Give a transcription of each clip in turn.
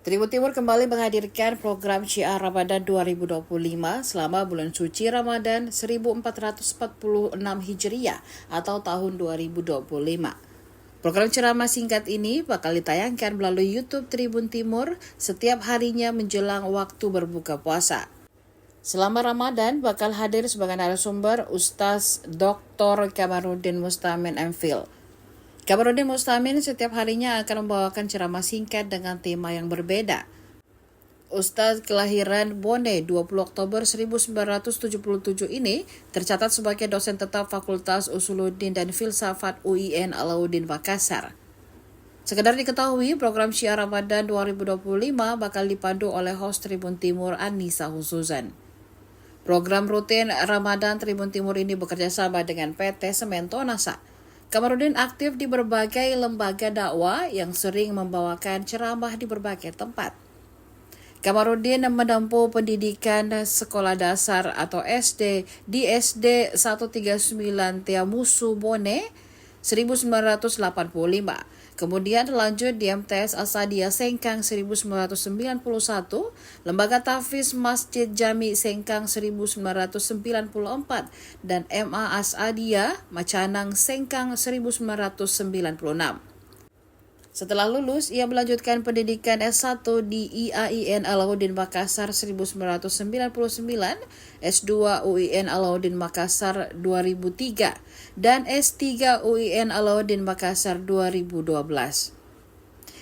Tribun Timur kembali menghadirkan program Syiar Ramadan 2025 selama bulan suci Ramadan 1446 Hijriah atau tahun 2025. Program ceramah singkat ini bakal ditayangkan melalui YouTube Tribun Timur setiap harinya menjelang waktu berbuka puasa. Selama Ramadan bakal hadir sebagai narasumber Ustaz Dr. Kamarudin Mustamin MPhil. Kamarudin Mustamin setiap harinya akan membawakan ceramah singkat dengan tema yang berbeda. Ustadz kelahiran Bone 20 Oktober 1977 ini tercatat sebagai dosen tetap Fakultas Usuluddin dan Filsafat UIN Alauddin Makassar. Sekedar diketahui, program Syiar Ramadan 2025 bakal dipandu oleh host Tribun Timur Anissa Husuzan. Program rutin Ramadan Tribun Timur ini bekerja sama dengan PT Semento NASA. Kamarudin aktif di berbagai lembaga dakwah yang sering membawakan ceramah di berbagai tempat. Kamarudin menempuh pendidikan sekolah dasar atau SD di SD 139 Tiamusu Bone 1985. Kemudian lanjut di MTS Asadia Sengkang 1991, Lembaga Tahfiz Masjid Jami Sengkang 1994, dan MA Asadia Macanang Sengkang 1996. Setelah lulus, ia melanjutkan pendidikan S1 di IAIN Alauddin Makassar 1999, S2 UIN Alauddin Makassar 2003, dan S3 UIN Alauddin Makassar 2012.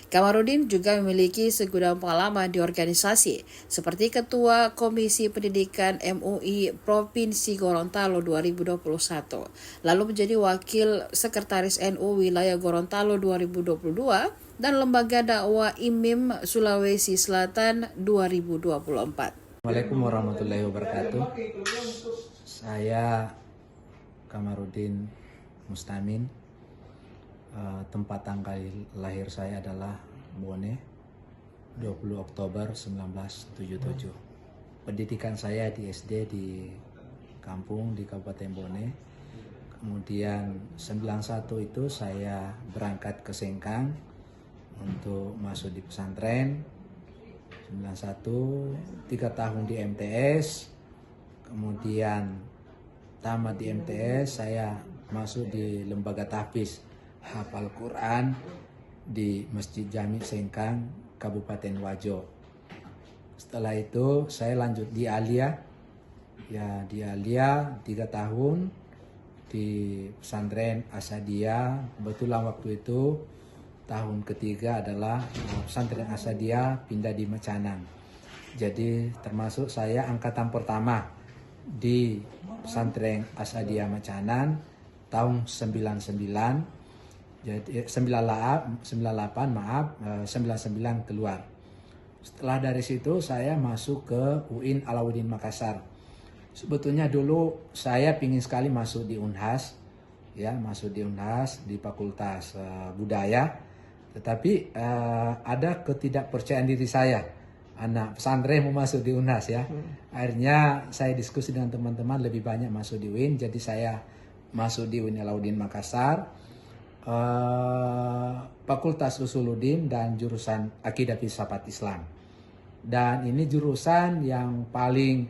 Kamarudin juga memiliki segudang pengalaman di organisasi, seperti Ketua Komisi Pendidikan MUI Provinsi Gorontalo 2021, lalu menjadi Wakil Sekretaris NU Wilayah Gorontalo 2022, dan Lembaga Dakwah IMIM Sulawesi Selatan 2024. Assalamualaikum warahmatullahi wabarakatuh. Saya Kamarudin Mustamin. Tempat tanggal lahir saya adalah Bone, 20 Oktober 1977. Pendidikan saya di SD di kampung di Kabupaten Bone. Kemudian 91 itu saya berangkat ke Sengkang untuk masuk di pesantren. 91 3 tahun di MTS. Kemudian tamat di MTS saya masuk di lembaga tahfiz hafal Quran di Masjid Jami Sengkang, Kabupaten Wajo. Setelah itu saya lanjut di Alia. Ya, di Alia 3 tahun di pesantren Asadia. Kebetulan waktu itu tahun ketiga adalah pesantren Asadia pindah di Macanang. Jadi termasuk saya angkatan pertama di pesantren Asadia Macanang tahun 99. Jadi 99 keluar. Setelah dari situ saya masuk ke UIN Alauddin Makassar. Sebetulnya dulu saya pingin sekali masuk di Unhas, ya masuk di Unhas di Fakultas Budaya. Tetapi ada ketidakpercayaan diri saya, anak pesantren mau masuk di Unhas ya. Akhirnya saya diskusi dengan teman-teman lebih banyak masuk di UIN. Jadi saya masuk di UIN Alauddin Makassar. Fakultas Usuluddin dan jurusan Akidah Filsafat Islam. Dan ini jurusan yang paling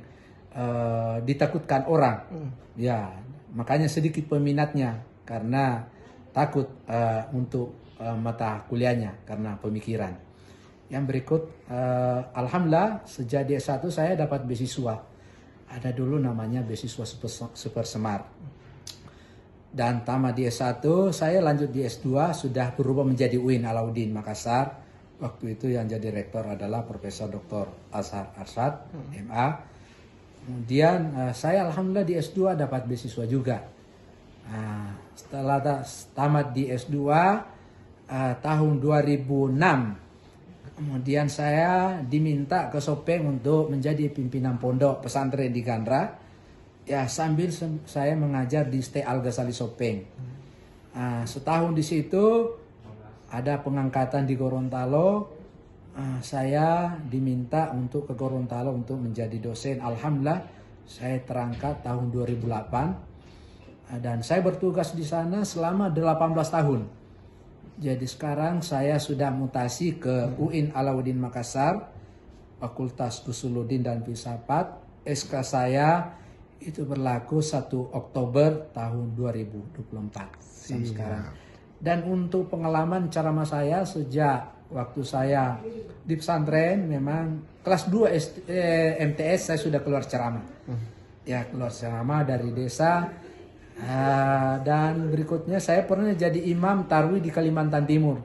ditakutkan orang. Ya, makanya sedikit peminatnya karena takut untuk mata kuliahnya karena pemikiran. Yang berikut, alhamdulillah sejak di S1 saya dapat beasiswa. Ada dulu namanya beasiswa Super Semar. Dan tamat di S1, saya lanjut di S2, sudah berubah menjadi UIN Alauddin Makassar. Waktu itu yang jadi rektor adalah Profesor Dr. Azhar Arsyad, MA. Kemudian saya alhamdulillah di S2 dapat beasiswa juga. Setelah tamat di S2, tahun 2006, kemudian saya diminta ke Sopeng untuk menjadi pimpinan pondok pesantren di Gandra. Ya, sambil saya mengajar di ST Al-Ghazali Sopeng. Setahun di situ ada pengangkatan di Gorontalo. Saya diminta untuk ke Gorontalo untuk menjadi dosen. Alhamdulillah saya terangkat tahun 2008. Dan saya bertugas di sana selama 18 tahun. Jadi sekarang saya sudah mutasi ke UIN Alauddin Makassar, Fakultas Usuluddin dan Filsafat. SK saya itu berlaku 1 Oktober tahun 2024 sampai sekarang. Dan untuk pengalaman ceramah saya sejak waktu saya di pesantren, memang kelas 2 MTS saya sudah keluar ceramah. Ya, keluar ceramah dari desa. Dan berikutnya saya pernah jadi imam tarwih di Kalimantan Timur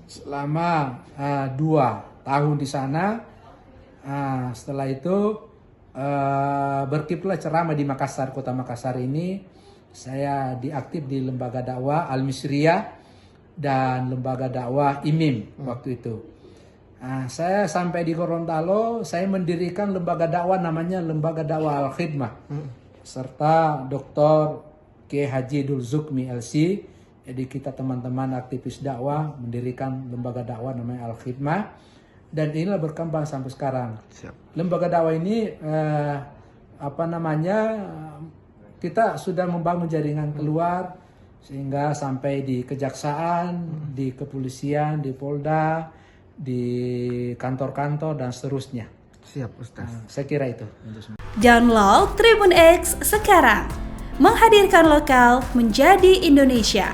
selama 2 tahun di sana. Setelah itu berkiprah ceramah di Makassar, kota Makassar ini. Saya diaktif di lembaga dakwah Al-Misriyah dan lembaga dakwah IMIM waktu itu. Saya sampai di Gorontalo, saya mendirikan lembaga dakwah namanya Lembaga Dakwah Al-Khidmah, serta Dr. Kiai Haji Dul Zukmi LC. Jadi kita teman-teman aktivis dakwah mendirikan lembaga dakwah namanya Al-Khidmah, dan inilah berkembang sampai sekarang. Lembaga dakwah ini kita sudah membangun jaringan keluar sehingga sampai di kejaksaan, di kepolisian, di Polda, di kantor-kantor dan seterusnya. Siap, Ustaz. Saya kira itu. Download Tribun X sekarang. Menghadirkan lokal menjadi Indonesia.